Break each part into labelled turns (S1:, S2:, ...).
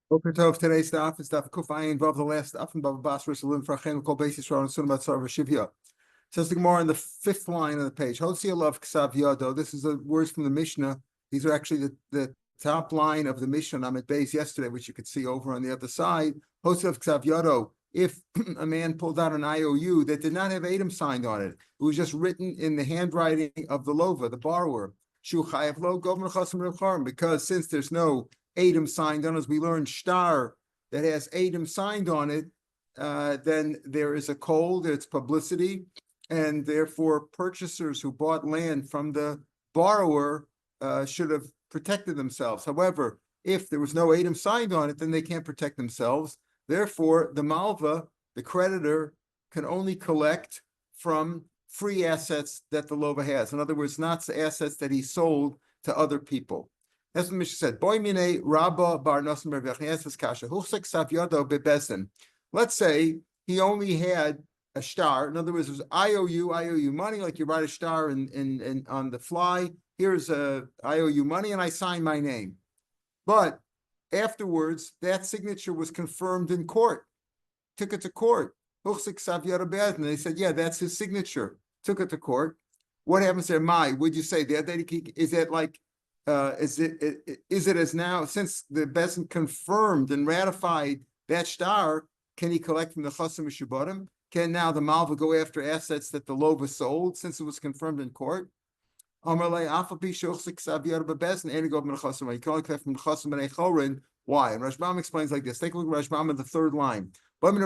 S1: Boker Tov, today's daf is daf Kufay involved the last daf and Baba Basra Salim for Achem Kol Basis Ron Sun Batzar V'Shivya. Says the Gemara in the fifth line of the page. Hotzi Alav Ksav Yado. This is the words from the Mishnah. These are actually the top line of the Mishnah I'm at base yesterday, which you could see over on the other side. Hotzi Alav Ksav Yado. If a man pulled out an IOU that did not have Adam signed on it, it was just written in the handwriting of the lova, the borrower. Shu Chayav Lo Governor Chasim Reb Chaim, because since there's no Adam signed on, as we learned, star that has Adam signed on it, then there is a cold, it's publicity, and therefore purchasers who bought land from the borrower should have protected themselves. However, if there was no Adam signed on it, then they can't protect themselves. Therefore, the malva, the creditor, can only collect from free assets that the lova has. In other words, not assets that he sold to other people. That's what Mishnah said. Boy mine Rabba bar Nosim Bervechnes Kasha. Huchsek Sav Yodo bebesin. Let's say he only had a star. In other words, it was IOU money, like you write a star in on the fly. Here's a IOU money, and I sign my name. But afterwards, that signature was confirmed in court. Took it to court. Huchsek Sav Yodo bebesin. They said, yeah, that's his signature. Took it to court. What happens there? Would you say that is that like? Is it as now, since the Bezdin confirmed and ratified that star, can he collect from the Chasim Shubadim? Can now the Malva go after assets that the Lova sold since it was confirmed in court? Why? And Rashbam explains like this. Take a look at Rashbam in the third line. After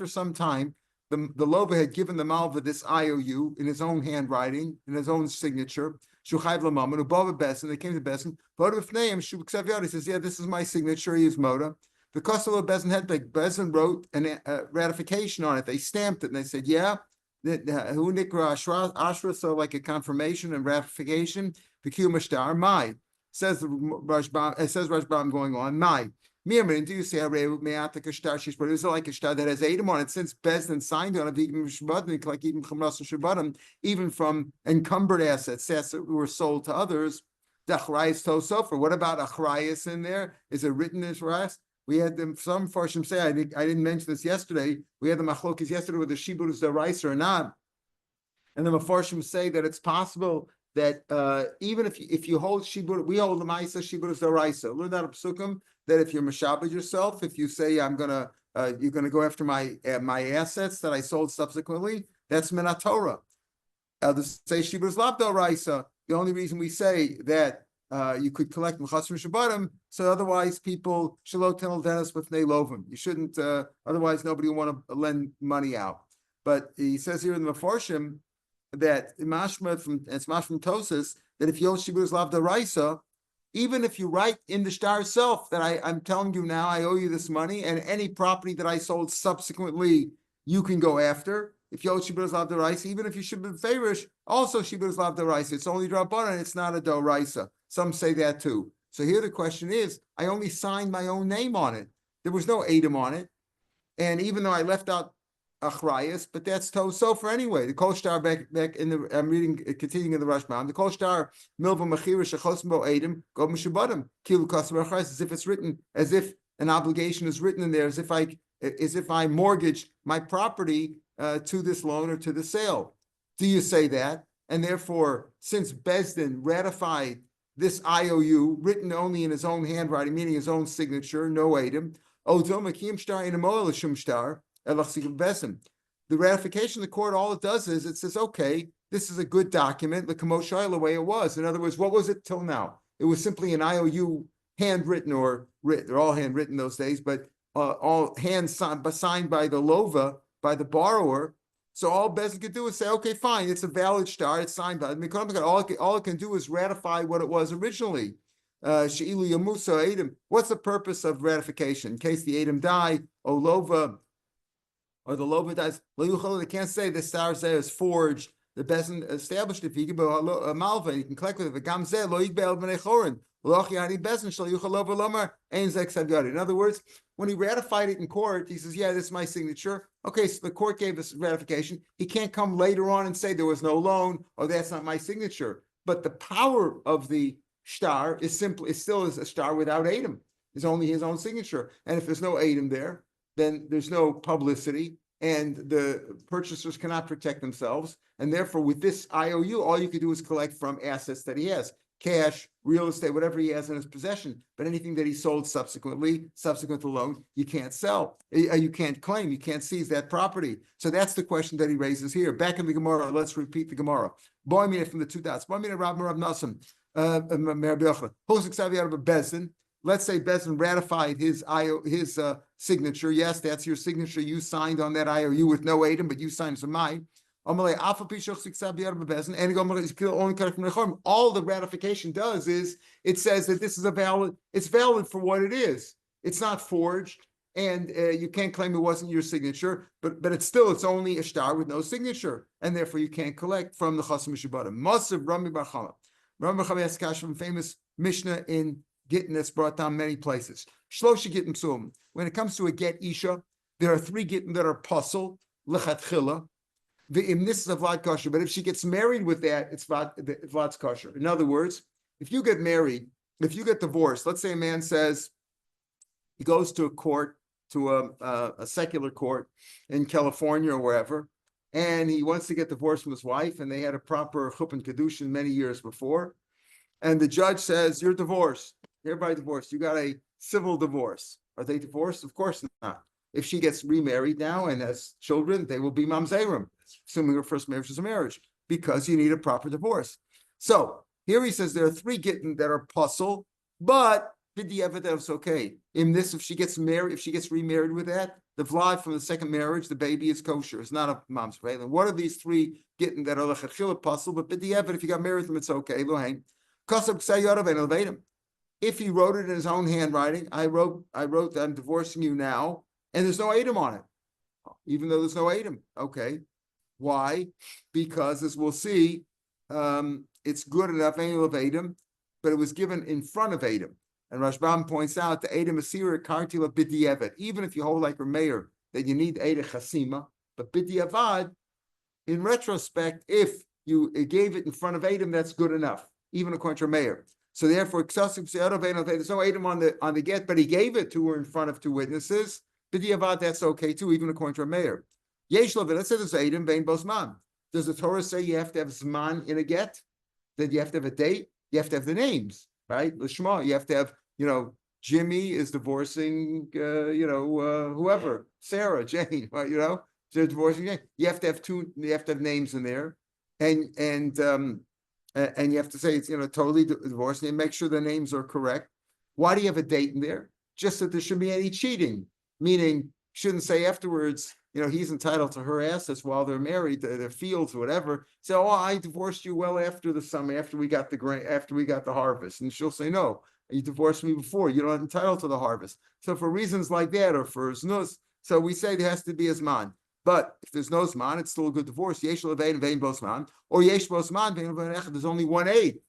S1: some time, the lova had given the malva this IOU in his own handwriting, in his own signature. Shuchayv lamaman ubava besin. They came to besin. He says, "Yeah, this is my signature." He is moda. The Kosovo besin had besin wrote a ratification on it. They stamped it and they said, "Yeah, who nikra ashra." So like a confirmation and ratification. Pekiu mashtar mai says Rashbam. It says Rashbam going on mai. Do you say is it like a star that has Adam on it? Since Bezdin signed on it, even from encumbered assets that were sold to others, what about achrayas in there? Is it written as ras? We had them. Some farshim say I didn't mention this yesterday. We had the machlokes yesterday with the shibur is the rice or not, and the mafarshim say that it's possible that even if you hold shibur, we hold the ma'isa shibur is the rice. Learn that psukim. That if you're mashabed yourself, if you say you're gonna go after my assets that I sold subsequently, that's minat Torah. Others say shibur is labdo raisa. The only reason we say that you could collect mechasim shabbatim, so otherwise people shalot tenel denis with nei lovim. You shouldn't. Otherwise, nobody will want to lend money out. But he says here in the Mefarshim that it's mashma from Tosis that if you hold shibur is labdo raisa, even if you write in the star itself that I'm telling you now, I owe you this money, and any property that I sold subsequently, you can go after. If you owe Shibur Lav Daraisa, even if you should be favorish, also Shibur Lav Daraisa. It's only Drabanan, it's not a Doraisa. Some say that too. So here the question is, I only signed my own name on it. There was no Adam on it. And even though I left out Achrayas, but that's Tosofer anyway. The Kol Shtar back in the I'm reading continuing in the Rashbam. The Kol Shtar Milva Machira Shechosmo Adam Go Mishabadim Kilu Kasmer Achrayas, as if it's written, as if an obligation is written in there, as if I mortgaged my property to this loan or to the sale. Do you say that? And therefore, since Bezdin ratified this IOU written only in his own handwriting, meaning his own signature, no Adam, Odom Akim Shtar in a Moel Shum Shtar. The ratification of the court, all it does is it says, okay, this is a good document, the way it was. In other words, what was it till now? It was simply an IOU handwritten or written. They're all handwritten those days, but all signed by the lova, by the borrower. So all Bezdin could do is say, okay, fine, it's a valid star, it's signed by all it can do is ratify what it was originally. What's the purpose of ratification? In case the Adam die, or the lova dies, they can't say the star is forged. The Bezdin established it. You can a malva, you can collect with it. In other words, when he ratified it in court, he says, yeah, this is my signature. Okay, so the court gave us ratification. He can't come later on and say there was no loan or that's not my signature. But the power of the shtar is still a shtar without Adam. It's only his own signature. And if there's no Adam there, then there's no publicity and the purchasers cannot protect themselves. And therefore, with this IOU, all you can do is collect from assets that he has. Cash, real estate, whatever he has in his possession, but anything that he sold subsequent to loan, you can't sell, you can't claim, you can't seize that property. So that's the question that he raises here. Back in the Gemara, let's repeat the Gemara. Boy, from the two dots. Boy, Rav Nasim, let's say Bezdin ratified his signature. Yes, that's your signature. You signed on that IOU with no Adam, but you signed some mine. All the ratification does is it says that this is it's valid for what it is. It's not forged, and you can't claim it wasn't your signature, but it's only a shtar with no signature, and therefore you can't collect from the Chasim Mishubatim. Masav Rami Bar Chama. Rami Bar Chama has kash from famous Mishnah in Gittin that's brought down many places. Shlosha Gittin Psum. When it comes to a get Isha, there are 3 Gittin that are puzzle, lechatchila. The this is a Vlad kosher, but if she gets married with that, it's Vlad's kosher. In other words, if you get married, if you get divorced, let's say a man says he goes to a court, to a secular court in California or wherever, and he wants to get divorced from his wife, and they had a proper chuppah and kedushin many years before, and the judge says, you're divorced, hereby divorced, you got a civil divorce. Are they divorced? Of course not. If she gets remarried now and has children, they will be mamzerim, assuming her first marriage is a marriage, because you need a proper divorce. So here he says there are 3 gittin that are puzzle, but b'di'evet okay. In this, if she gets married, if she gets remarried with that, the vlad from the second marriage, the baby is kosher. It's not a mom's right. And what are these 3 gittin that are lechatchila puzzle? But b'di'evet, if you got married with them, it's okay. Lohain. Kasab ksayarav and elvadim. If he wrote it in his own handwriting, I wrote, I'm divorcing you now. And there's no Adam on it, even though there's no Adam. Okay. Why? Because, as we'll see, it's good enough, annual of Adam, but it was given in front of Adam. And Rashbam points out the Adam Asira Kartila B'di'evet. Even if you hold like Rav Meir that you need Ada Chasima, but B'di'evad, in retrospect, if you gave it in front of Adam, that's good enough, even according to Rav Meir. So therefore, there's no Adam on the get, but he gave it to her in front of 2 witnesses. B'di'evad, that's okay too, even according to a mayor. Yesh Levin, let's say there's Adam vein bosman. Does the Torah say you have to have zman in a get? That you have to have a date? You have to have the names, right? L'shma, you have to have, Jimmy is divorcing, whoever, Sarah, Jane, they're divorcing Jane. You have to have names in there, and you have to say it's totally divorcing and make sure the names are correct. Why do you have a date in there? Just that there shouldn't be any cheating. Meaning, shouldn't say afterwards, he's entitled to her assets while they're married, their fields or whatever. Say, I divorced you well after the summer, after we got the harvest. And she'll say, no, you divorced me before. You're not entitled to the harvest. So for reasons like that, or for znus, so we say there has to be a zman. But if there's no zman, it's still a good divorce. Yesh levein vein bosman, or yesh bosman vein levein. There's only one aid.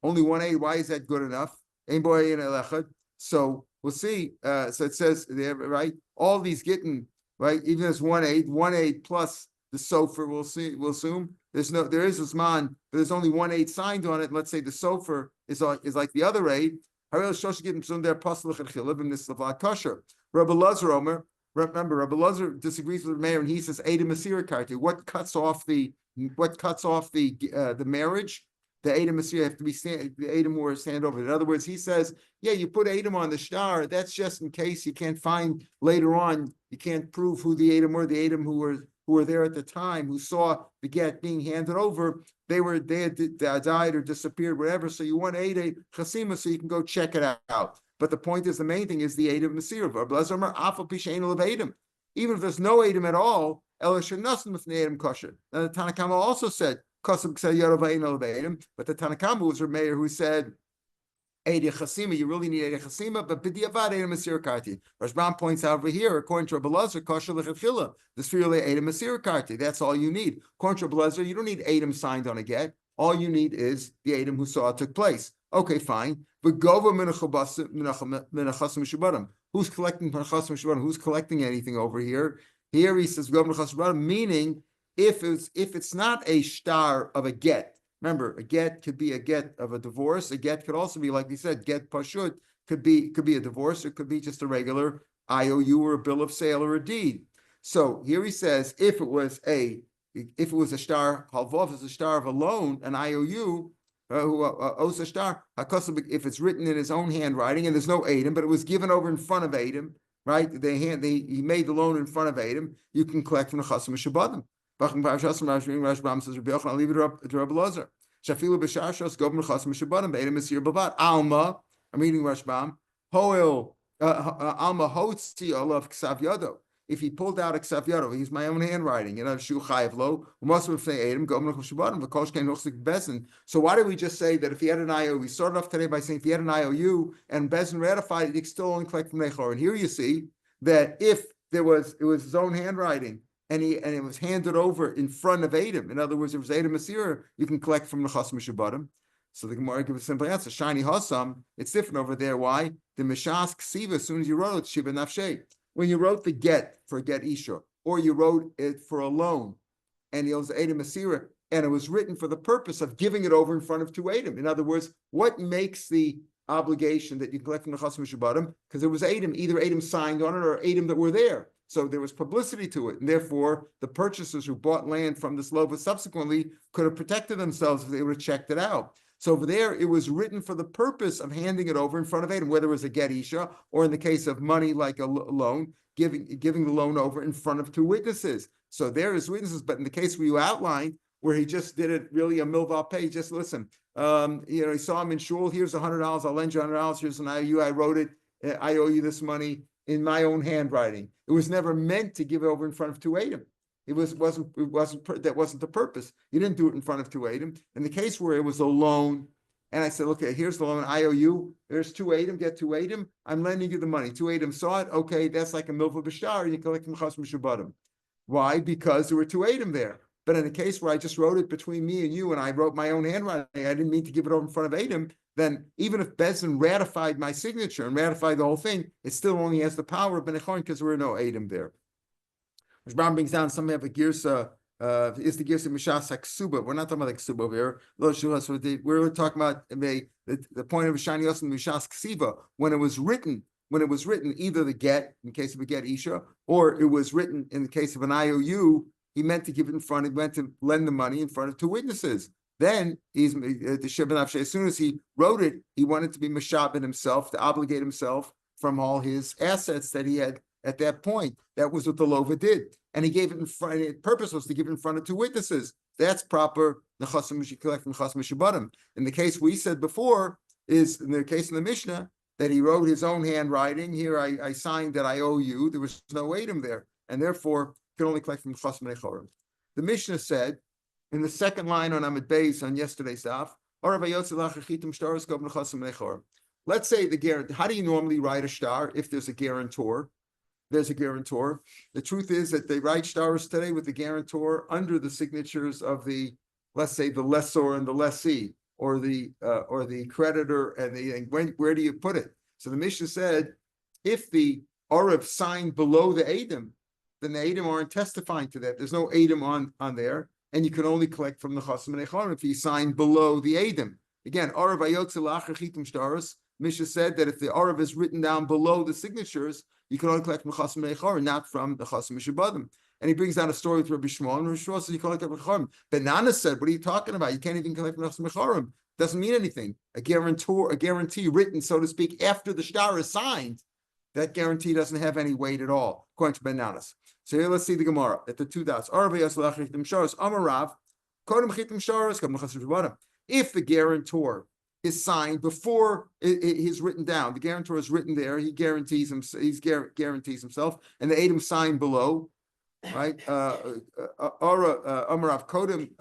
S1: Only one aid. Why is that good enough? Ein boy in elechad. So we'll see. So it says there, right? All these getting right. Even as 1/8 plus the sofer. We'll assume there is a zman, but there's only 1/8 signed on it. Let's say the sofer is like the other 8. Harel shosh getting some there pasal chilchilav in this levat kosher. Rabbi Lazar Omer. Remember, Rabbi Lazar disagrees with the mayor, and he says Ada Masira Karti. What cuts off the marriage? The Adam Masir have to be the Adam who stand over. In other words, he says, you put Adam on the shtar. That's just in case you can't find later on. You can't prove who the Adam were. The Adam who were there at the time, who saw the get being handed over. They had died or disappeared, whatever. So you want Ada Chasima, so you can go check it out. But the point is, the main thing is the Adam Masir. Even if there's no Adam at all, Elisha with the Adam kosher. Now the Tanakama also said. But the Tanakama was Rav Meir who said, Eidei Chasima, you really need Eidei Chasima, but B'diavad Eidei Masir Karti. Rashbam points out over here, according to Rabbi Lazar, Kosher L'Chachila, the Sfirle Eidei Masir Karti. That's all you need. According to Rabbi Lazar, you don't need Adam signed on a get. All you need is the Adam who saw it took place. Okay, fine. But Gova Minachasim Shubarim. Who's collecting Minachasim Shubarim? Who's collecting anything over here? Here he says, meaning if it's not a star of a get. Remember, a get could be a get of a divorce. A get could also be, like we said, get pashut could be a divorce. It could be just a regular IOU or a bill of sale or a deed. So here he says, if it was a star, halvov is a star of a loan, an IOU, who owes a star, if it's written in his own handwriting and there's no Adam, but it was given over in front of Adam, right? He made the loan in front of Adam, you can collect from the Chasim Shabbatim. Rashbam says, I'll leave it to Rabbi Lazar. Shafilu b'shashos go b'chasim shabbatim b'edem esir b'vat. Alma, I'm reading Rashbam. Hoil alma hotzi olav ksav yado. If he pulled out a ksav yado, he's my own handwriting. You know, shu chayiv lo. Must have say edem go b'chasim shabbatim v'kosh kein hochzik bezin. So why did we just say that if he had an IOU? We started off today by saying if he had an IOU and bezin ratified it, he could still only collect from nechor. And here you see that if it was his own handwriting. And it was handed over in front of Adam. In other words, if it was Adam Asir, you can collect from the Chasam Shabbatim. So the Gemara gives a simple answer. Shiny Hassam, it's different over there. Why? The Mishas Ksiva, as soon as you wrote it, Shiva Nafshe. When you wrote the get for a get Isha, or you wrote it for a loan, and it was Adam Asir, and it was written for the purpose of giving it over in front of two Adam. In other words, what makes the obligation that you collect from the Chasam Shabbatim? Because it was Adam, either Adam signed on it or Adam that were there. So there was publicity to it, and therefore the purchasers who bought land from this lova subsequently could have protected themselves if they would have checked it out. So over there, it was written for the purpose of handing it over in front of Adam, whether it was a get isha or in the case of money like a loan, giving the loan over in front of two witnesses. So there is witnesses, but in the case where you outlined, where he just did it really a milval pay, just listen, he saw him in shul, here's $100, I'll lend you $100, here's an IOU, I wrote it, I owe you this money in my own handwriting. It was never meant to give it over in front of two Adam. That wasn't the purpose. You didn't do it in front of two Adam. In the case where it was a loan, and I said, okay, here's the loan, IOU, there's two Adam, get two Adam, I'm lending you the money. Two Adam saw it, okay, that's like a milva b'shtar, and you collect from Chasm Shabbatim. Why? Because there were two Adam there. But in the case where I just wrote it between me and you, and I wrote my own handwriting, I didn't mean to give it over in front of Adam, then even if Bezin ratified my signature and ratified the whole thing, it still only has the power of Benechon because there were no Adam there. Which Ram brings down, some have a girsa, is the girsa Mishas HaKsuba. We're not talking about the Ksuba over here. We're talking about the point of Shani Yosem Mishas Ksiva, when it was written, either the get, in the case of a get Isha, or it was written in the case of an IOU, he meant to give it in front, he meant to lend the money in front of two witnesses. Then he's the Shiva Nafshe. As soon as he wrote it, he wanted to be Meshabin himself, to obligate himself from all his assets that he had at that point. That was what the Lova did. And he gave it in front, the purpose was to give it in front of two witnesses. That's proper. The Chasam collect from Chasam Shabbatim. In the case we said before, is in the case in the Mishnah, that he wrote his own handwriting. Here I signed that I owe you. There was no Adam there. And therefore, can only collect from Chasam Nechorim. The Mishnah said, in the second line on Amid Beis on yesterday's daf, let's say the guarantee. How do you normally write a star if there's a guarantor? There's a guarantor. The truth is that they write stars today with the guarantor under the signatures of the, let's say, the lessor and the lessee, or the creditor and where do you put it? So the Mishnah said, if the Arav signed below the Adam, then the Adam aren't testifying to that. There's no Adam on there. And you can only collect from the Chasam Nechorim if he signed below the Adam. Again, Arav Ayotze Lacher Chitum Shtaros. Mishnah said that if the Arav is written down below the signatures, you can only collect from the Chasam Nechorim, not from the Chasam Shabbatim. And he brings down a story with Rabbi Shmuel, and Rabbi Shmuel says you collect from Nechorim. Banana said, "What are you talking about? You can't even collect from the Chasam Nechorim. Doesn't mean anything. A guarantee written, so to speak, after the star is signed, that guarantee doesn't have any weight at all, according to Bananas." So here, let's see the Gemara at the two dots. If the guarantor is signed before he's written down, the guarantor is written there. He guarantees guarantees himself, and the Adam signed below, right? Amarav Kodem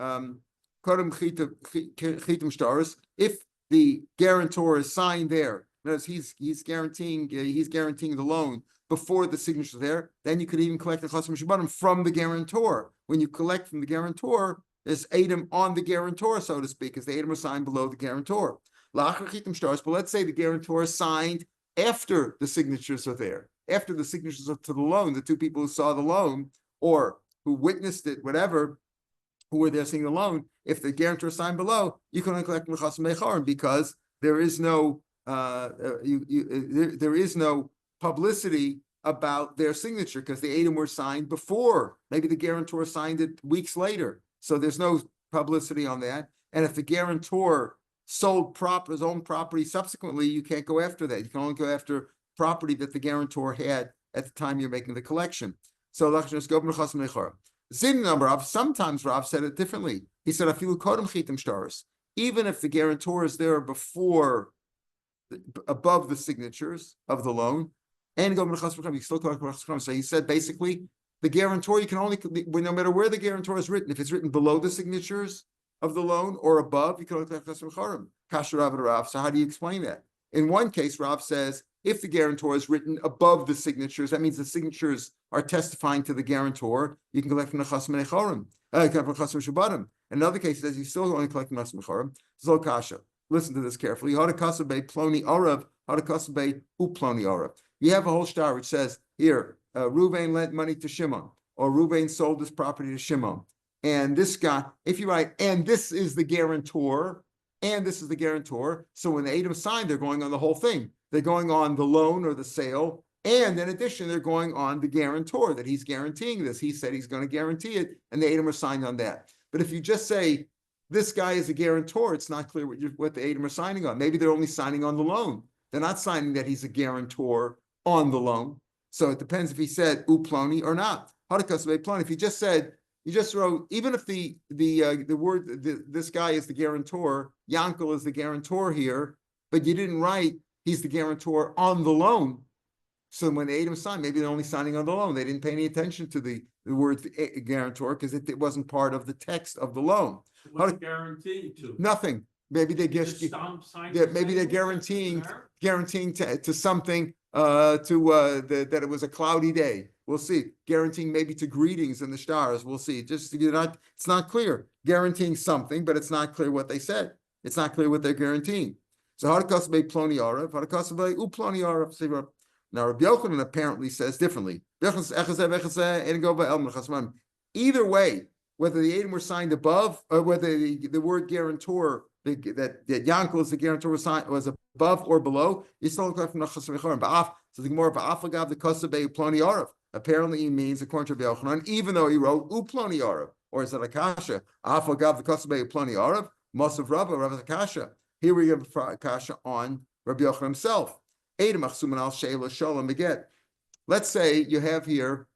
S1: Chitim Stars. If the guarantor is signed there, notice he's guaranteeing the loan before the signature there, then you could even collect the Chasam Shabbatim from the guarantor. When you collect from the guarantor, there's Adam on the guarantor, so to speak, because the Adam is signed below the guarantor. But let's say the guarantor is signed after the signatures are there. after the signatures to the loan, the two people who saw the loan or who witnessed it, whatever, who were there seeing the loan, if the guarantor signed below, you can only collect mechas mechorim because there is no there is no publicity about their signature because the Edom were signed before. Maybe the guarantor signed it weeks later. So there's no publicity on that. And if the guarantor sold his own property subsequently, you can't go after that. You can only go after property that the guarantor had at the time you're making the collection. So Zin number of sometimes Rav said it differently. He said afilu kodem chitim shtaris. Even if the guarantor is there before, above the signatures of the loan, and go you still collect mechas mechorim. So he said basically the guarantor, you can only, no matter where the guarantor is written, if it's written below the signatures of the loan or above, you can collect mechas mechorim. Kasher Rav and Rav. So how do you explain that? In one case, Rav says if the guarantor is written above the signatures, that means the signatures are testifying to the guarantor, you can collect mechas mechorim. In another case, he says you still only collect mechas mechorim. Zol kasha. Listen to this carefully. Hadakasabe ploni arav, hadakasabe uploni arav. You have a whole star which says here, Reuven lent money to Shimon, or Reuven sold his property to Shimon. And this guy, if you write, and this is the guarantor, and this is the guarantor. So when the Edom signed, they're going on the whole thing. They're going on the loan or the sale. And in addition, they're going on the guarantor that he's guaranteeing this. He said he's going to guarantee it, and the Edom are signed on that. But if you just say, this guy is a guarantor, it's not clear what the Edom are signing on. Maybe they're only signing on the loan. They're not signing that he's a guarantor on the loan. So it depends if he said uploni or not. If he just said, you just wrote, even if the word, this guy is the guarantor, Yankel is the guarantor here, but you didn't write he's the guarantor on the loan. So when the Edom signed, maybe they're only signing on the loan. They didn't pay any attention to the word guarantor because it wasn't part of the text of the loan.
S2: What's it guaranteed to?
S1: Nothing. Maybe they just maybe they're guaranteeing to something that it was a cloudy day. We'll see. Guaranteeing maybe to greetings in the stars. We'll see. Just it's not clear. Guaranteeing something, but it's not clear what they said. It's not clear what they're guaranteeing. So hadakasbe ploni arav, hadakasbe uploni arav. Now Rabbi Yochanan apparently says differently. Either way, whether the Edom were signed above or whether the word guarantor, that Yankel is the guarantor was above or below, you still collect from mechas mechorim. So the Gemara ba'afagav the kasabe uploni arav. Apparently he means, according to Rabbi Yochanan, even though he wrote uploni arav, or is that a kasha? Afagav the kasabe uploni arav, masav Rabba, Rabba Kasha. Here we have a kasha on Rabbi Yochanan himself. Let's say you have here,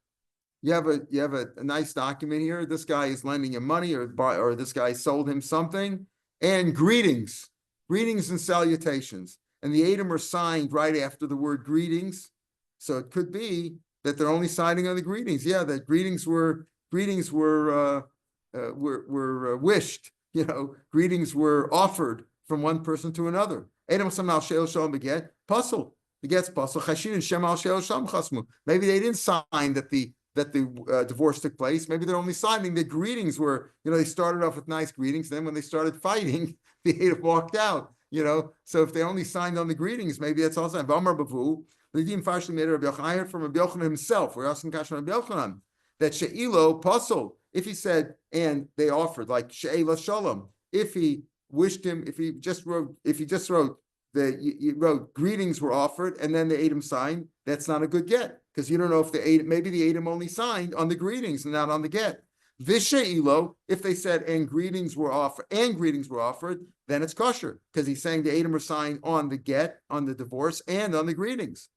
S1: you have a nice document here. This guy is lending him money, or this guy sold him something, and greetings and salutations. And the Edom are signed right after the word greetings. So it could be that they're only signing on the greetings. Yeah, that greetings were wished. Greetings were offered from one person to another. Edom somehow she'el shalom beget puzzle. Begets puzzle. Chashin and shemal she'el shalom chasmu. Maybe they didn't sign that the divorce took place. Maybe they're only signing the greetings were. They started off with nice greetings. Then when they started fighting, the Edom walked out. So if they only signed on the greetings, maybe that's all signed. V'amar bavu. I heard from Rabbi Yochanan himself. We're asking Kasha Rabbi Yochanan that she'ilo puzzle. If he said and they offered like she'ela shalom. If he wished him, if he just wrote you wrote greetings were offered and then the Edom signed, that's not a good get because you don't know if maybe the Edom only signed on the greetings and not on the get. Vishe'ilo, if they said and greetings were offered, then it's kosher because he's saying the Edom are signed on the get, on the divorce, and on the greetings.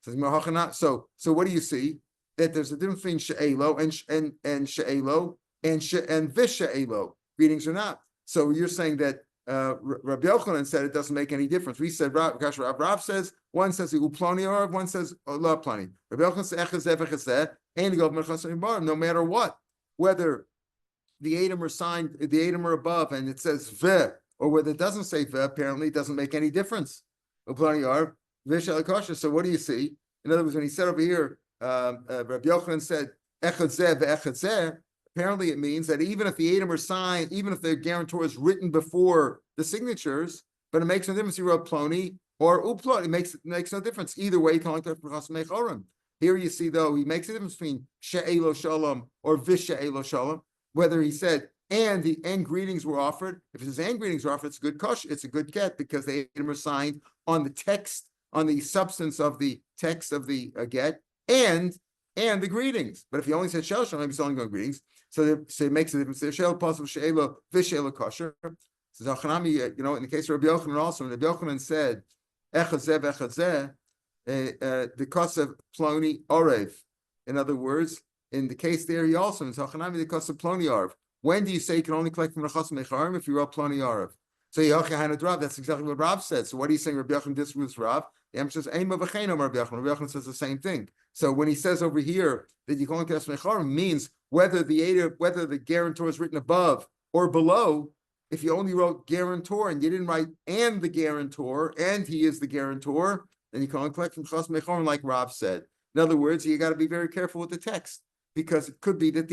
S1: So what do you see? That there's a difference between she'elo and she'elo and vishe'elo. Greetings or not. So you're saying that Rabbi Yochanan said it doesn't make any difference. We said Rav says one says uplani or one says la plani. Rabbi Yochanan says echazeh and he goes no matter what, whether the Edom are signed, the Edom are above, and it says ve, or whether it doesn't say ve, apparently it doesn't make any difference. Uplani or vishal kosher. So what do you see? In other words, when he said over here, Rabbi Yochanan said echazeh ve'echazeh. Apparently, it means that even if the Edom are signed, even if the guarantor is written before the signatures, but it makes no difference. You wrote ploni or uploni. It makes no difference. Either way, you can only collect mechas mechorim. Here you see, though, he makes a difference between she'elo shalom or vishe'elo shalom, whether he said, and greetings were offered. If it says and greetings were offered, it's a good kush, it's a good get, because they were signed on the text, on the substance of the text of the get, and the greetings. But if he only said shel shalom, maybe it's only going greetings. So it makes a difference. Shel possible she'elo vishe'elo kosher. So in the case of Rabbi Yochanan also, Rabbi Yochanan said, echazeh v'echazeh, because of ploni orev. In other words, in the case there, he also in Zachanami because of ploni orev. When do you say you can only collect from the chas mecharim if you wrote ploni orev? So Rav, that's exactly what Rav said. So what are you saying? Rabbi Yochanan disagrees with Rav. The Emor says Ein Mavacheno Rabbi Yochanan. Rabbi Yochanan says the same thing. So when he says over here that you can only collect from mecharim, means whether the guarantor is written above or below. If you only wrote guarantor and you didn't write and the guarantor, and he is the guarantor, then you can only collect from chas mecharim, like Rav said. In other words, you got to be very careful with the text, because it could be that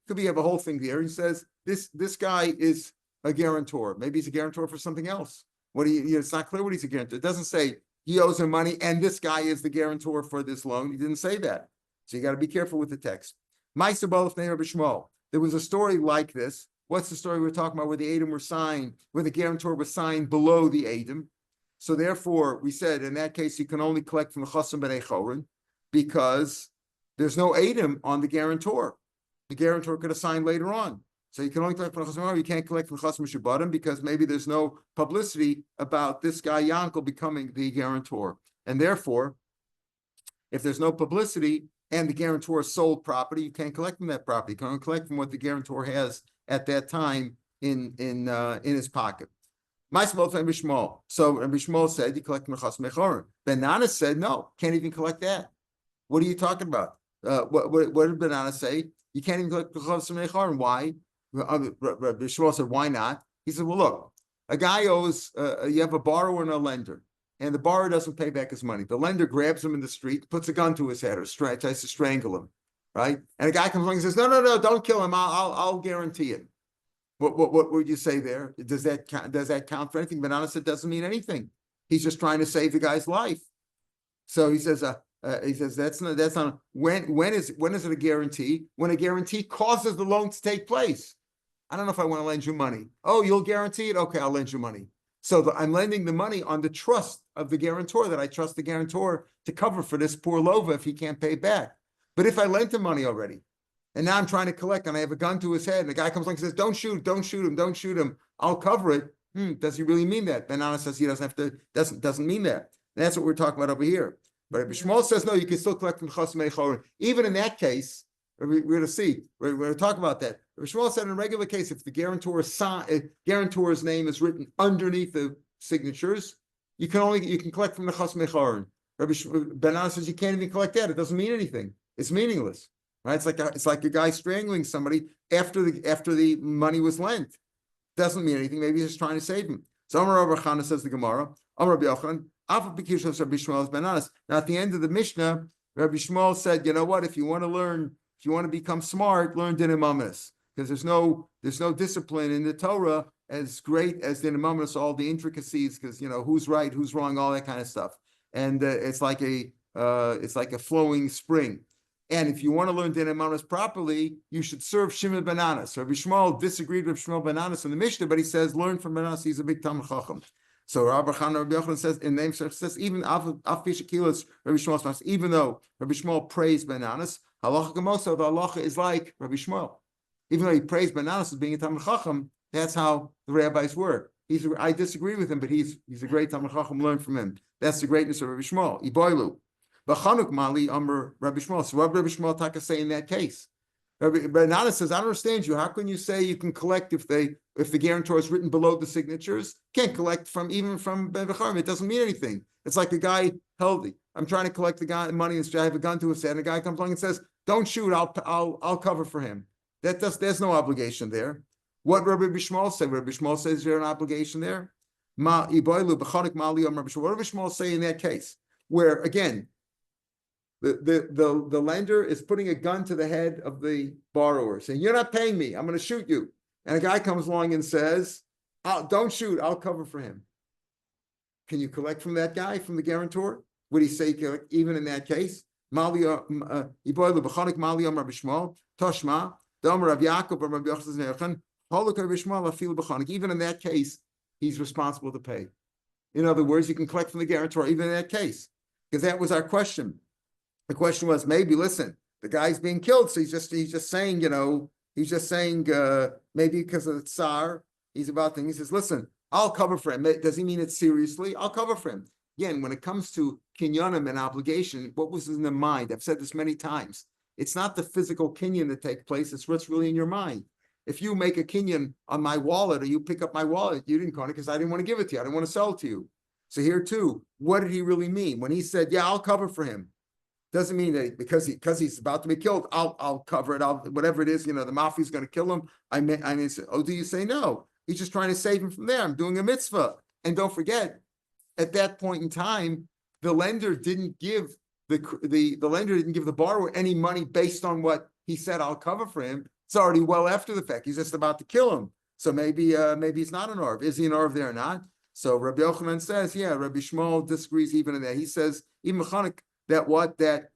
S1: could be you have a whole thing here. He says this guy is a guarantor. Maybe he's a guarantor for something else. It's not clear what he's a guarantor. It doesn't say he owes him money and this guy is the guarantor for this loan. He didn't say that. So you got to be careful with the text. Ma'aser Balaf Nei Rabbi Shmuel. There was a story like this. What's the story we're talking about, where the Edom were signed, where the guarantor was signed below the Edom? So therefore, we said in that case you can only collect from the Chasam B'nei Chorin, because there's no Edom on the guarantor. The guarantor could have signed later on. So you can only collect from the Chasam. You can't collect from Chasam Shabbatim, because maybe there's no publicity about this guy Yankel becoming the guarantor. And therefore, if there's no publicity and the guarantor sold property, you can't collect from that property. You can only collect from what the guarantor has at that time in his pocket. So Rabbi Shmuel said you collect from Chas Mechorim. Benana said no, can't even collect that. What are you talking about? What did Benana say? You can't even collect from Chas Mechorim. Why? Rabbi Shmuel said, why not? He said, well, look, a guy owes. You have a borrower and a lender, and the borrower doesn't pay back his money. The lender grabs him in the street, puts a gun to his head, or tries to strangle him. Right, and a guy comes along and says, "No, don't kill him. I'll guarantee it." What would you say there? Does that count for anything? Benana said doesn't mean anything. He's just trying to save the guy's life. So he says, that's not. When is it a guarantee? When a guarantee causes the loan to take place. I don't know if I want to lend you money. Oh, you'll guarantee it? Okay, I'll lend you money. So I'm lending the money on the trust of the guarantor, that I trust the guarantor to cover for this poor lova if he can't pay back. But if I lent him money already, and now I'm trying to collect, and I have a gun to his head, and the guy comes along and says, don't shoot him, I'll cover it. Does he really mean that? Benana says he doesn't mean that. And that's what we're talking about over here. But Rabbi Shmuel says, no, you can still collect from Chas Mechorin. Even in that case, we're going to see, we're going to talk about that. Rabbi Shmuel said in a regular case, if the guarantor's name is written underneath the signatures, you can collect from the Chas Mechorin. Benana says you can't even collect that. It doesn't mean anything. It's meaningless, right? It's like a guy strangling somebody after the money was lent. Doesn't mean anything. Maybe he's just trying to save him. So Amar Rabbi Chana, says the Gemara. Amar Rabbi Yochanan. Rabbi Shmuel is bananas. Now at the end of the Mishnah, Rabbi Shmuel said, you know what? If you want to become smart, learn Dinei Mamis, because there's no discipline in the Torah as great as Dinei Mamis, all the intricacies, because who's right, who's wrong, all that kind of stuff. And it's like a flowing spring. And if you want to learn Dinei Mamis properly, you should serve Shimon Bananas. Rabbi Shmuel disagreed with Shmuel Bananas in the Mishnah, but he says, learn from Bananas, he's a big Talmud Chacham. So Rabbi Yochanan says, in name says, even Rabbi Shmuel, even though Rabbi Shmuel praised Bananas, halacha gemoso, the halacha is like Rabbi Shmuel. Even though he praised Bananas as being a Talmud Chacham, that's how the rabbis were. I disagree with him, but he's a great Talmud Chacham. Learn from him. That's the greatness of Rabbi Shmuel. Iboilu. B'chanuk mali amr Rabbi Shmuel. So what Rabbi Shmuel Taka say in that case? Rabbi Nana says, I don't understand you. How can you say you can collect if the guarantor is written below the signatures? Can't collect even from Becharim. It doesn't mean anything. It's like the guy healthy. I'm trying to collect the guy money, and I have a gun to his head, and the guy comes along and says, don't shoot, I'll cover for him. There's no obligation there. What Rabbi Shmuel said, Rabbi Shmuel says, is there an obligation there? What Rabbi Shmuel say in that case? Where again, the lender is putting a gun to the head of the borrower, saying, you're not paying me, I'm going to shoot you. And a guy comes along and says, don't shoot, I'll cover for him. Can you collect from that guy, from the guarantor? Would he say even in that case? Malia Iboilu B'chanik Maliam Rabbi Shmuel Toshma Dom Rav Yaakov or Rabbi Yochanan Nechan Holuk Rabbi Shmuel Afil B'chanik. Even in that case, he's responsible to pay. In other words, you can collect from the guarantor even in that case, because that was our question. The question was, maybe listen, the guy's being killed, so he's just saying, maybe because of the tsar, he's about things. He says, listen, I'll cover for him. Does he mean it seriously? I'll cover for him. Again, when it comes to kinyanim and obligation, what was in the mind? I've said this many times. It's not the physical kinyan that takes place, it's what's really in your mind. If you make a kinyan on my wallet or you pick up my wallet, you didn't call it because I didn't want to give it to you. I didn't want to sell it to you. So here too, what did he really mean? When he said, yeah, I'll cover for him, doesn't mean that because he's about to be killed, I'll cover it. Whatever it is, the mafia's going to kill him. I mean, do you say no? He's just trying to save him from there. I'm doing a mitzvah. And don't forget, at that point in time, the lender didn't give the borrower any money based on what he said, I'll cover for him. It's already well after the fact. He's just about to kill him. So maybe he's not an Arv. Is he an Arv there or not? So Rabbi Yochanan says, yeah, Rabbi Shmuel disagrees even in that. He says, even Mechanik, that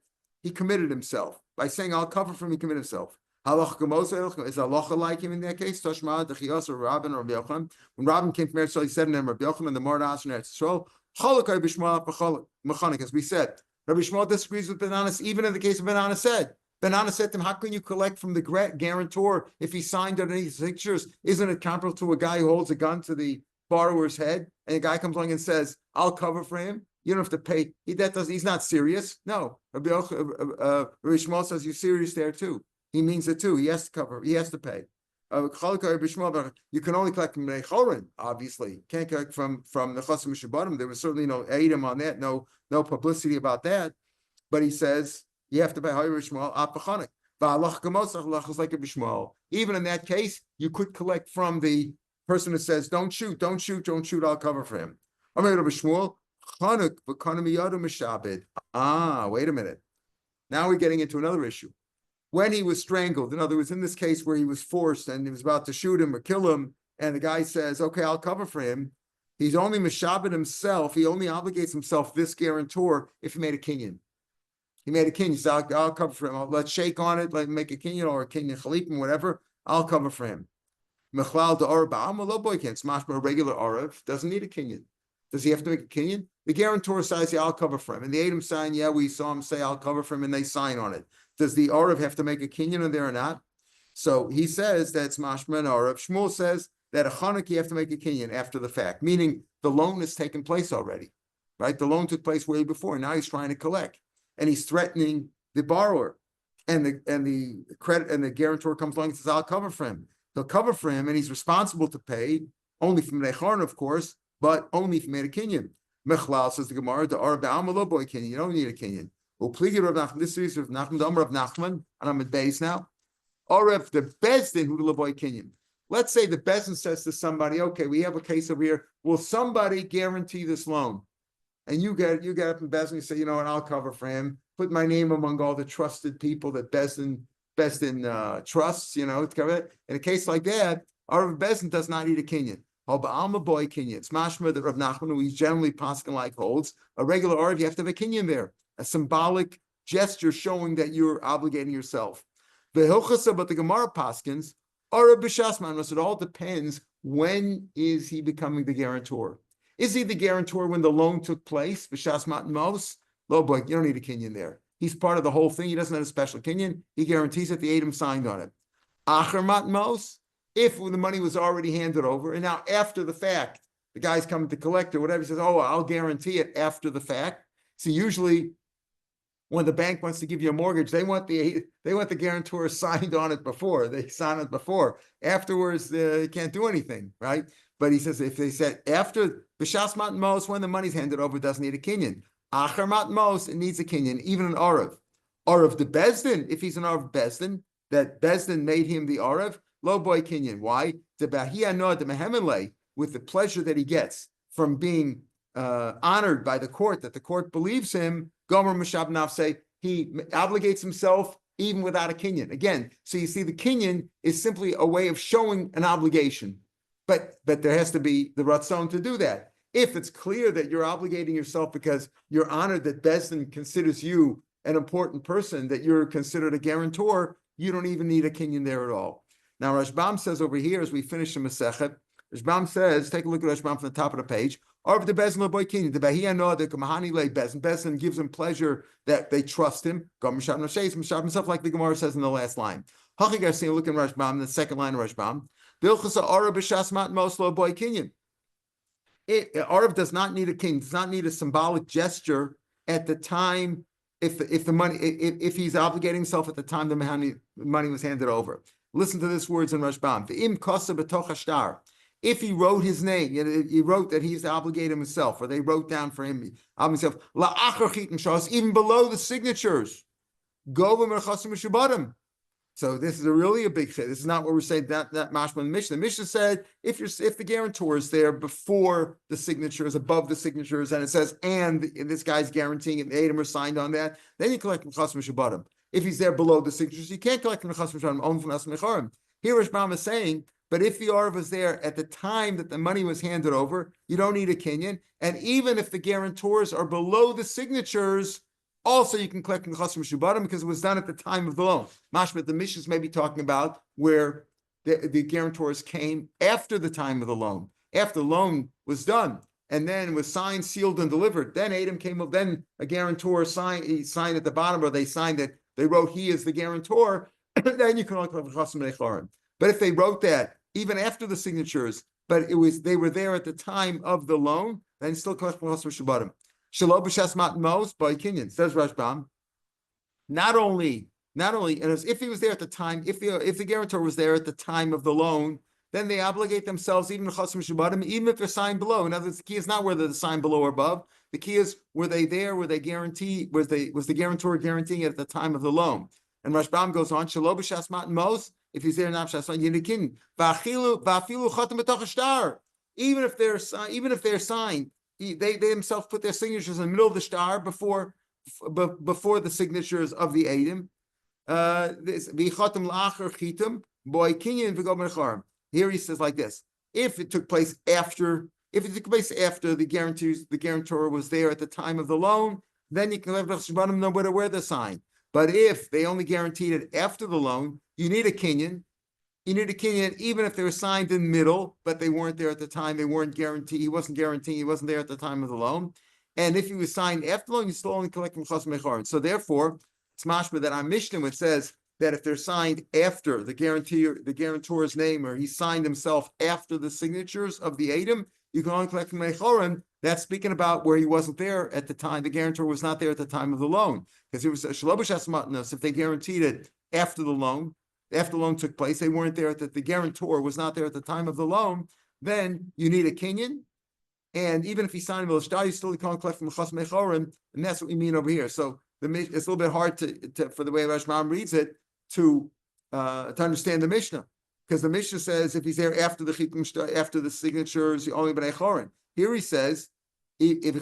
S1: he committed himself. By saying, I'll cover for him, he committed himself. Is halacha like him in that case? Toshma, Dechios, or Rabban, or Rabbi Yochanan. When Rabban came from Eretz Yisrael, he said to him, Rabbi Yochanan, the Mord Asher in Eretz Yisrael, Chalak Rabbi Shmuel Mechanik, as we said. Rabbi Shmuel disagrees with Ben Anas, even in the case of Ben Anas said. Ben Anas said to him, how can you collect from the guarantor if he signed underneath signatures? Isn't it comparable to a guy who holds a gun to the borrower's head and a guy comes along and says, I'll cover for him? You don't have to pay. He's not serious. No. Rabbi Shmuel says you're serious there too. He means it too. He has to cover. He has to pay. You can only collect from Nechorin, obviously. Can't collect from the Chasim Shabbatim. There was certainly no Adam on that, no publicity about that. But he says you have to pay Rabbi Shmuel apachanik. Like Rabbi Shmuel. Even in that case, you could collect from the person who says, don't shoot, I'll cover for him. Rabbi Shmuel. Wait a minute. Now we're getting into another issue. When he was strangled, in other words, in this case where he was forced and he was about to shoot him or kill him, and the guy says, okay, I'll cover for him. He's only mishabed himself. He only obligates himself, this guarantor, if he made a kinyan. He made a kinyan. He said, I'll cover for him. Let's shake on it, make a kinyan or a kinyan chalipim, whatever. I'll cover for him. Mechlal de Arav ba'am lo boy can smash a regular Arav, doesn't need a kinyan. Does he have to make a kinyan? The guarantor says, yeah, I'll cover for him. And the Adam sign, yeah, we saw him say, I'll cover for him, and they sign on it. Does the Arav have to make a kinyan in there or not? So he says that's mashma and Arav. Shmuel says that a Chanukah you have to make a kinyan after the fact, meaning the loan has taken place already, right? The loan took place way before. Now he's trying to collect, and he's threatening the borrower, and the credit and the guarantor comes along and says, I'll cover for him. He'll cover for him, and he's responsible to pay only from Necharn, of course, but only if he made a kinyan. Mechlal, says the Gemara, the Arav ba'am boy kinyan. You don't need a kinyan. This is Rav Nachman, the Amar of Nachman, and I'm at base now. Arav, the Bezdin who the boy kinyan. Let's say the Bezdin says to somebody, okay, we have a case over here. Will somebody guarantee this loan? And you get up in Bezdin, you say, you know what, I'll cover for him. Put my name among all the trusted people that Bezdin trusts, to cover it. In a case like that, Arav Bezdin does not need a kinyan. Alma boy kinyan. It's mashma that Rav Nachman, who he's generally paskin like holds. A regular Arav, you have to have a kinyan there, a symbolic gesture showing that you're obligating yourself. The hilchasa, but the Gemara paskins Arav b'shasman. It all depends. When is he becoming the guarantor? Is he the guarantor when the loan took place? B'shasmat mos. Lo boy, you don't need a kinyan there. He's part of the whole thing. He doesn't have a special kinyan. He guarantees that the Adam signed on it. Acher mat mos. If the money was already handed over, and now after the fact, the guy's coming to collect or whatever, he says, oh, I'll guarantee it after the fact. So usually when the bank wants to give you a mortgage, they want the guarantor signed on it before. They sign it before. Afterwards, they can't do anything, right? But he says if they said after b'shas mat mos, when the money's handed over, it doesn't need a kinyan. Acher mat mos, it needs a kinyan, even an Arav. Arav the Bezdin, if he's an Arav Bezdin, that Bezdin made him the Arav, low boy kinyan. Why? With the pleasure that he gets from being honored by the court, that the court believes him, Gomer Mashab Nafse, he obligates himself even without a kinyan. Again, so you see the kinyan is simply a way of showing an obligation. But there has to be the ratzon to do that. If it's clear that you're obligating yourself because you're honored that Bezdin considers you an important person that you're considered a guarantor, you don't even need a kinyan there at all. Now, Rashbam says over here, as we finish the Masechet, Rashbam says, take a look at Rashbam from the top of the page. The Bezin gives him pleasure that they trust him. Himself, like the Gemara says in the last line. Look in Rashbam, the second line of Rashbam. Arav does not need a king, does not need a symbolic gesture at the time if he's obligating himself at the time the money was handed over. Listen to this words in Rashbam. If he wrote his name, he wrote that he's obligated himself, or they wrote down for him himself, even below the signatures. So this is really a big thing. This is not what we're saying. That mashma in the Mishnah. The Mishnah said if the guarantor is there before the signatures, above the signatures, and it says and this guy's guaranteeing it, the Adam are signed on that, then you collect from chasm shabadim. If he's there below the signatures, you can't collect from chasm shabadim only from asmei chorim. Here, Rashbam is saying, but if the Arav was there at the time that the money was handed over, you don't need a kinyan, and even if the guarantors are below the signatures, also, you can collect from chasm shubadim because it was done at the time of the loan. Mashma, the Mishnah may be talking about where the guarantors came after the time of the loan, after the loan was done, and then was signed, sealed, and delivered. Then Adam came up. Then a guarantor signed at the bottom, or they signed it. They wrote he is the guarantor. Then you can only collect from chasm nechorim. But if they wrote that even after the signatures, but they were there at the time of the loan, then still collect from chasm shubadim. Shalom b'shas matmos by kinyan, says Rashbam. Not only, and if he was there at the time, if the guarantor was there at the time of the loan, then they obligate themselves even to chasm shubadim, even if they're signed below. In other words, the key is not whether they're signed below or above. The key is were they there? Were they guaranteed? Was the guarantor guaranteeing it at the time of the loan? And Rashbam goes on, Shalom b'shas matmos. If he's there, not b'shas yinikin va'afilu chatam b'toch shtar. Even if they're signed. They themselves put their signatures in the middle of the star before the signatures of the Adam. Here he says like this: if it took place after the guarantor was there at the time of the loan, then you can let them know where they're signed. But if they only guaranteed it after the loan, you need a kinyan. You need a kinyan even if they were signed in the middle, but they weren't there at the time. They weren't guaranteed. He wasn't guaranteeing. He wasn't there at the time of the loan. And if he was signed after the loan, you still only collect from chasm nechorim. So therefore, it's mashma that on Mishnah which says that if they're signed after the guarantor's name, or he signed himself after the signatures of the Adam, you can only collect from nechorim. That's speaking about where he wasn't there at the time. The guarantor was not there at the time of the loan, because it was shalosh asmatnos. If they guaranteed it after the loan took place, they weren't there the guarantor was not there at the time of the loan, then you need a kinyan. And even if he signed a shtar, you still can't collect from chasm nechorim, and that's what we mean over here. So it's a little bit hard to for the way Rashbam reads it to understand the Mishnah, because the Mishnah says if he's there after the signatures, you only b'nei chorin. Here he says if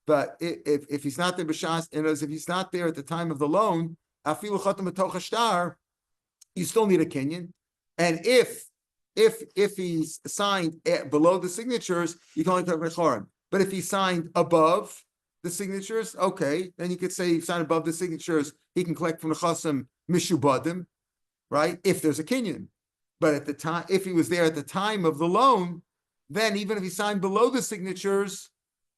S1: but if he's not there b'shas, and as if he's not there at the time of the loan, afilu chatam b'toch hashtar, you still need a kinyan. And if he's signed below the signatures, you can only collect nechorim. But if he's signed above the signatures, okay, then you could say he's signed above the signatures, he can collect from the chasam mishubadim, right? If there's a kinyan. But at the time, if he was there at the time of the loan, then even if he signed below the signatures,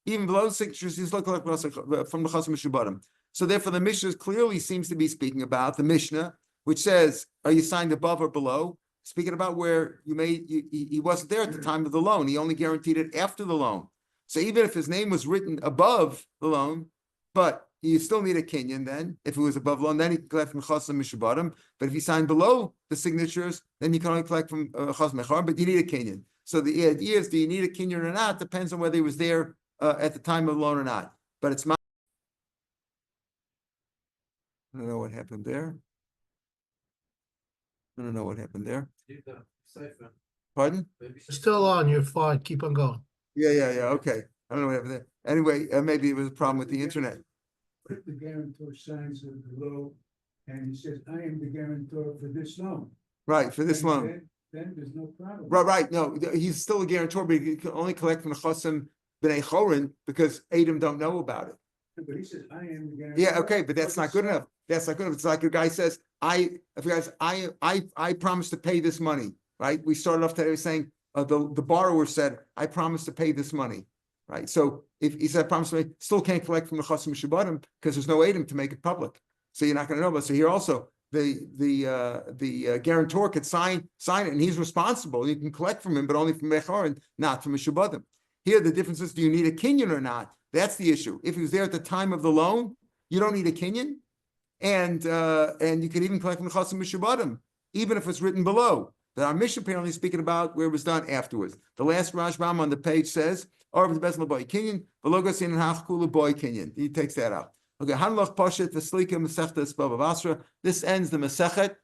S1: he's still collect from the chasam mishubadim. So therefore, the Mishnah clearly seems to be speaking about the Mishnah, which says, "Are you signed above or below?" Speaking about where he wasn't there at the time of the loan. He only guaranteed it after the loan. So even if his name was written above the loan, but you still need a kinyan then. If it was above the loan, then he can collect from chasam mishubadim. But if he signed below the signatures, then you can only collect from chasam mechorim, but you need a kinyan. So the idea is, do you need a kinyan or not? Depends on whether he was there at the time of the loan or not. But it's I don't know what happened there. Pardon?
S3: Still on, you're fine, keep on going.
S1: Yeah, okay. I don't know what happened there. Anyway, maybe it was a problem with the internet.
S4: If the guarantor signs it below and he says, I am the guarantor for this loan.
S1: Right, for this loan.
S4: Then there's no problem.
S1: Right. No, he's still a guarantor, but he can only collect from the chasam b'nei chorin because Adam don't know about it.
S4: But he says, I am the guarantor.
S1: Yeah, okay, but that's
S4: of the
S1: not good
S4: sale.
S1: enough. That's not good enough. It's like a guy says, I promise to pay this money, right? We started off today saying, the borrower said, I promise to pay this money, right? So if he said, I promise to pay, still can't collect from the Chasim Shabbatim because there's no Adam to make it public. So you're not going to know about it. So here also, the guarantor could sign it, and he's responsible. You can collect from him, but only from Mechor and not from a Shabbatim. Here, the difference is, do you need a kinyan or not? That's the issue. If he was there at the time of the loan, you don't need a kinyan, and you can even collect from the Chasim Mishabadim, even if it's written below. That our mission apparently speaking about where it was done afterwards. The last Rashbam on the page says, "Or the best boy kinyan, belogas in hachkula boy kinyan." He takes that out. Okay, Hanloch Pashet v'Slika Masechta Bava Basra. This ends the Masechet.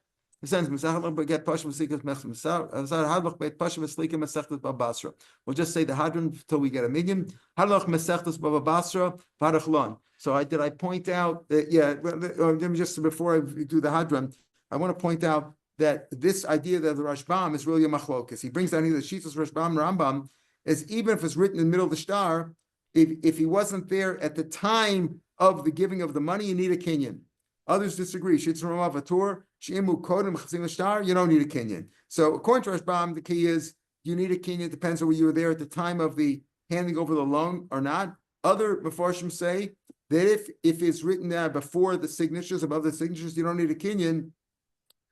S1: This ends Masechet. But get Pashet v'Slika Masechet. Hanloch Beit Pashet v'Slika Masechta Bava Basra. We'll just say the Hadron until we get a medium. Hanloch Masechta Bava Basra Varachlon. So I point out that let me just before I do the Hadron, I want to point out that this idea that the Rashbam is really a machlokas. He brings down either Shitas Rashbam Rambam is even if it's written in the middle of the star, if he wasn't there at the time of the giving of the money, you need a kinyan. Others disagree. You don't need a kinyan. So according to Rashbam, the key is you need a kinyan. It depends on whether you were there at the time of the handing over the loan or not. Other Mefarshim say that if it's written there before the signatures, above the signatures, you don't need a kinyan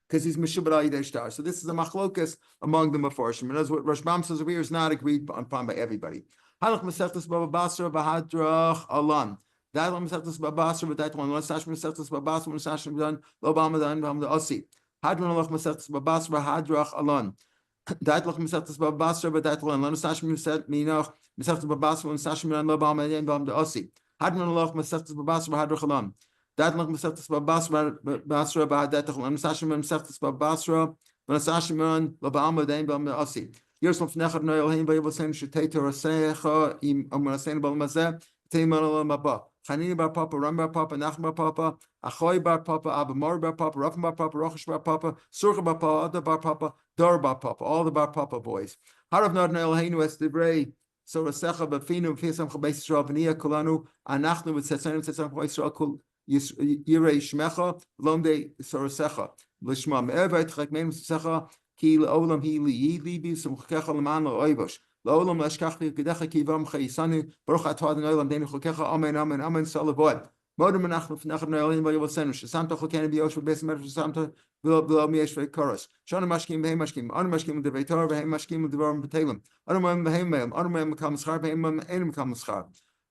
S1: because he's Meshubad al Shtar. So this is a machlokas among the Mefarshim. And that's what Rashbam says over here is not agreed upon by everybody. Halach Masechtas Bava Basra V'Hadrach Alan. Daitlam Masechtas Bava Basra V'Daitlam L'Sash Masechtas Bava Basra L'Sash M'dan Lo B'Amadan B'Amda Osi. Hadron Halach Masechtas Bava Basra V'Hadrach Alan. Daitlam Masechtas Bava Basra V'Daitlam L'Sash M'Minach Masechtas Bava Basra L'Sash M'dan Lo B'Amadan B'Amda Osi. Hadron Halach Masechtas Bava Basra V'Hadrach Alan. Daitlam Masechtas Bava Basra V'Daitlam L'Sash Masechtas Bava Basra L'Sash M'dan Lo B'Amadan B'Amda Osi. Years from Fnechad Noel Hein by Wilson Shetay Torasecha im Amarasen Balmaze Tayman Maba Hanini Bar Papa Ram Bar Papa Nachman Bar Papa Achoy Bar Papa Abamar Bar Papa Rafam Bar Papa Rochesh Bar Papa Surcha Bar Papa Ada Bar Papa Dar Bar Papa all the Bar Papa boys Harav Nad Noel Hein West Debrei Sorasecha Bafinu Fisam Chabes Yisrael V'Nia Kolanu Anachnu with Setzanim Setzam Chabes Yisrael Kol Yirei Shmecha Lomde Sorasecha Lishma Me'evay Tchak Meim Secha Ki le'olam hi libi s'mchukecha l'man lo'oivosh. Le'olam l'ashkach v'kedecha ki vam chayisanu baruch atah Adonai l'amdeinu chukecha amen amen amen salavoed. Modem menachnu f'nechad no'elim v'yavosenu shesamta chukenu b'yosh v'beis medrash shesamta v'lo miyesh v'koros. Shana mashkim v'hem mashkim anu mashkim v'deveitar v'hem mashkim v'devarim b'telim anu ma'im v'hem ma'im anu ma'im m'kal m'schar v'hem ma'im enim m'kal m'schar.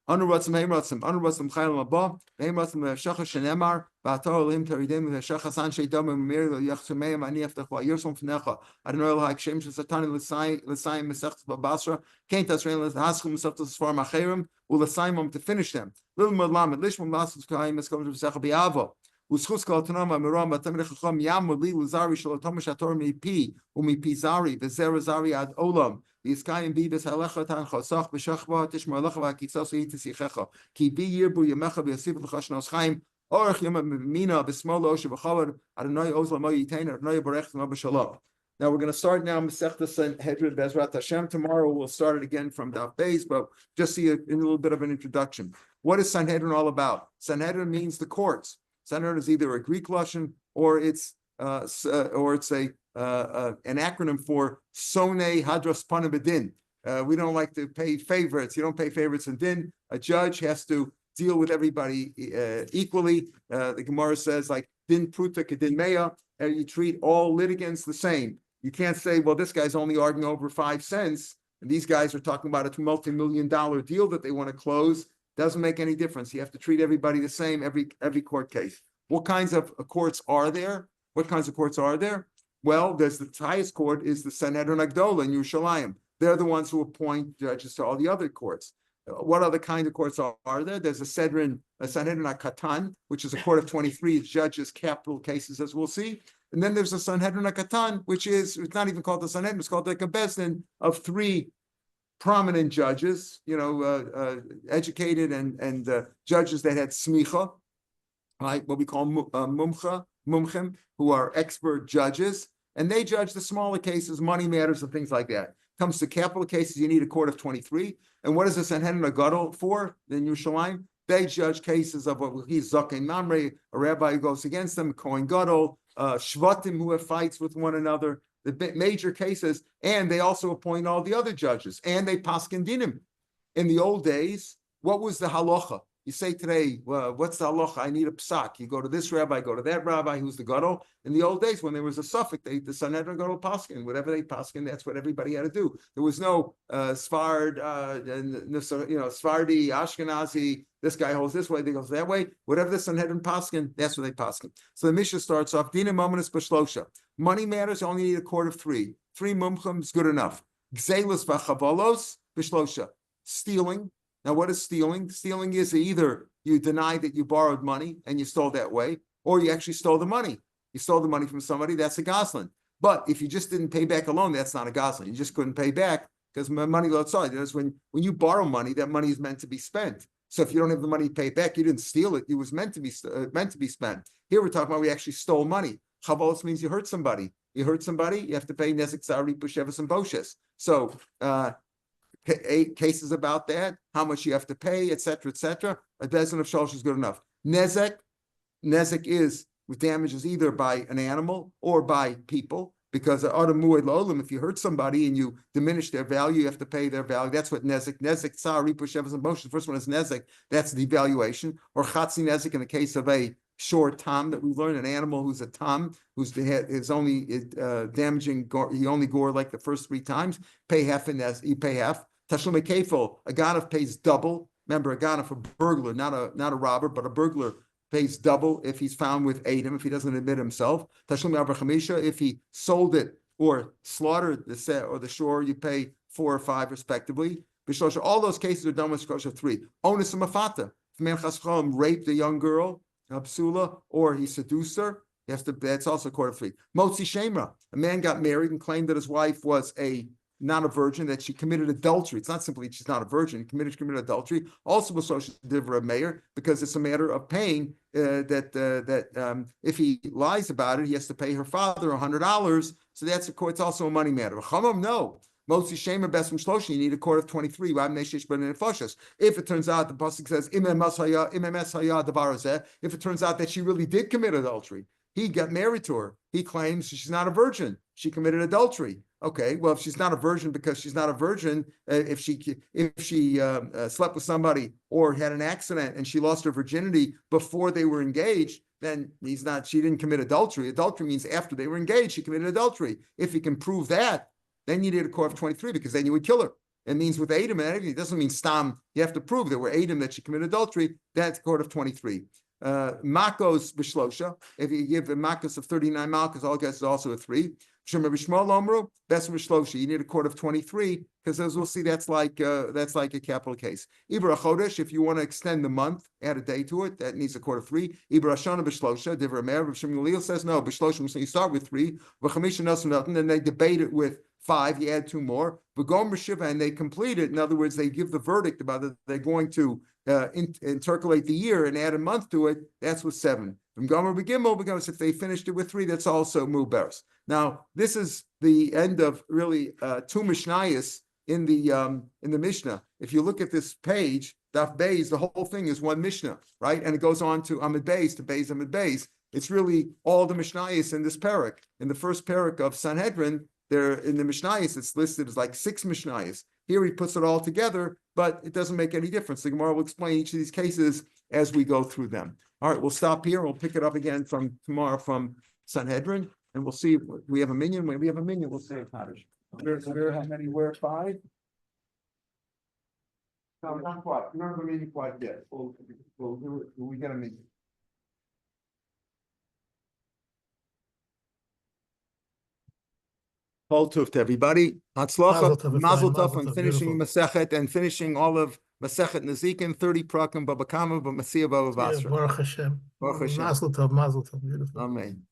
S1: Anu ratzim chayim labah v'hem ratzim v'shachar shenemar v'atar olim taridem v'shachar san sheidam v'mir v'yachsumeim ani aftach v'ayirsom f'necha Adonai l'ha'ik shem shesatani l'sayim mesechtas b'basra kain tasrein l'haschum mesechtas sfar macherim u'l'sayimom to finish them. Little modlam lishmom lasas k'ayim eskom v'secha b'yavo u'schus kol tanama miram v'tamid chacham yam li l'zari shalotom shator mipi u'mipi zari v'zera zari ad olam Yiskayim bibes halecha tan chosach b'shachva tishmar lecha v'akitsos yitisichecha ki bi yirbu yemecha v'yasif l'chashnos chaim orach yom mina b'smol oshe v'chavar Adonai ozla mo yitain Adonai barech mo b'shalom. Now we're going to start now Masechta Sanhedrin Bezrat Hashem. Tomorrow we'll start it again from Daf Beis, but just see a little bit of an introduction. What is Sanhedrin all about? Sanhedrin means the courts. Sanhedrin is either a Greek lashon or it's an acronym for Sone Hadras Pana B'Din. We don't like to pay favorites. You don't pay favorites in din. A judge has to deal with everybody equally. The Gemara says like din pruta kedin meya, and you treat all litigants the same. You can't say, well, this guy's only arguing over 5 cents, and these guys are talking about a multi-million-dollar deal that they want to close. Doesn't make any difference. You have to treat everybody the same, every court case. What kinds of courts are there? What kinds of courts are there? Well, there's the highest court is the Sanhedrin Agdola in Yerushalayim. They're the ones who appoint judges to all the other courts. What other kind of courts are there? There's a Sanhedrin HaKatan, which is a court of 23. It judges capital cases, as we'll see. And then there's a Sanhedrin HaKatan, which is, it's not even called the Sanhedrin, it's called like a Bezdin of 3 prominent judges, educated and judges that had smicha, right? What we call mumchim, who are expert judges, and they judge the smaller cases, money matters, and things like that. Comes to capital cases, you need a court of 23. And what is the Sanhedrin Agadol for in Yerushalayim? They judge cases of what he's Zaken Mamre, a rabbi who goes against them, Kohen Gadol, Shvatim who have fights with one another, the major cases, and they also appoint all the other judges, and they paskin dinim. In the old days, what was the halacha? You say today, well, what's the halacha? I need a psak. You go to this rabbi, go to that rabbi, who's the gadol. In the old days, when there was a suffix, the Sanhedrin gadol paskin. Whatever they paskin, that's what everybody had to do. There was no Sfard, Sfardi, Ashkenazi. This guy holds this way, they goes that way. Whatever the Sanhedrin paskin, that's what they paskin. So the Mishnah starts off, Dina Mominus Bashlosha. Money matters, you only need a court of three. 3 mumchim is good enough. Gzelos v'chavalos Bashlosha. Stealing. Now, what is stealing? Stealing is either you deny that you borrowed money and you stole that way, or you actually stole the money. You stole the money from somebody, that's a goslin. But if you just didn't pay back a loan, that's not a goslin. You just couldn't pay back because money outside. When you borrow money, that money is meant to be spent. So if you don't have the money to pay back, you didn't steal it. It was meant to be spent. Here we're talking about we actually stole money. Chavalos means you hurt somebody. You hurt somebody, you have to pay nezek sari pusheves and boshes. So cases about that, how much you have to pay, etc., etc. A dozen of shalosh is good enough. Nezek is with damages either by an animal or by people, because if you hurt somebody and you diminish their value, you have to pay their value. That's what nezek, tsar, ripush, shevas, and motion. The first one is nezek, that's devaluation, or chatzi nezek in the case of a short tam that we've learned, an animal who's a tam, who's the head is only damaging, he only gore like the first 3 times, pay half you pay half. Tashlum kefil, a ganav pays double. Remember, a ganav, a burglar, not a robber, but a burglar pays double if he's found with Adam, if he doesn't admit himself. Tashlum arba chamisha, if he sold it or slaughtered the set or the shore, you pay 4 or 5 respectively. B'shlosha, all those cases are done with Shkosha 3. Onus mafata. If man chas v'cholim raped a young girl, a psula, or he seduced her, that's also a court of 3. Motzi shemra, a man got married and claimed that his wife was not a virgin, that she committed adultery. It's not simply she's not a virgin, committed adultery. Also, Rav Meir, because it's a matter of paying. If he lies about it, he has to pay her father $100. So that's it's also a money matter. Chamam, no. Motzi shema best from shloshim. You need a court of 23. If it turns out the pasuk says if it turns out that she really did commit adultery, he got married to her. He claims she's not a virgin. She committed adultery. Okay, well, if she's not a virgin because she's not a virgin, if she slept with somebody or had an accident and she lost her virginity before they were engaged, then she didn't commit adultery. Adultery means after they were engaged, she committed adultery. If you can prove that, then you need a court of 23 because then you would kill her. It means with Adam and everything, it doesn't mean stam. You have to prove there were Adam that she committed adultery. That's court of 23. Makos b'shlosha. If you give a makos of 39 malchus, all guess is also a 3. Best b'shlosha. You need a court of 23 because as we'll see, that's like a capital case. Ibra chodesh. If you want to extend the month, add a day to it, that needs a court of 3. Ibra shana b'shlosha. Divra Meir Shapiro says no. B'shlosha. So you start with 3. V'chamisha nothing. Then they debate it with 5. You add 2 more. V'gom b'shiva, and they complete it. In other words, they give the verdict about that they're going to intercalate the year and add a month to it. That's with 7. From Gomer Begimel, because if they finished it with 3, that's also Muberes. Now, this is the end of really 2 Mishnayos in the Mishnah. If you look at this page, Daf Beis, the whole thing is 1 Mishnah, right? And it goes on to Amid Beis, to Beis Amid Beis. It's really all the Mishnayos in this parak. In the first parak of Sanhedrin, there in the Mishnayos, it's listed as like 6 Mishnayos. Here he puts it all together, but it doesn't make any difference. The Gemara will explain each of these cases as we go through them. All right, we'll stop here. We'll pick it up again from tomorrow from Sanhedrin, and we'll see if we have a minion. When we have a minion, we'll say a Kaddish. Where, how many, where, 5? No, not quite. We don't have a minion quite yet. We'll do it when we get a minion. All tov to everybody. Hatzlacha, mazel tov on finishing Masechet and finishing all of Masechet Nezikin, 30 prakim, Babakama, Bamasiya, Bababasra.
S3: Baruch Hashem.
S1: Baruch Hashem.
S3: Mazel tov, beautiful.
S1: Amen.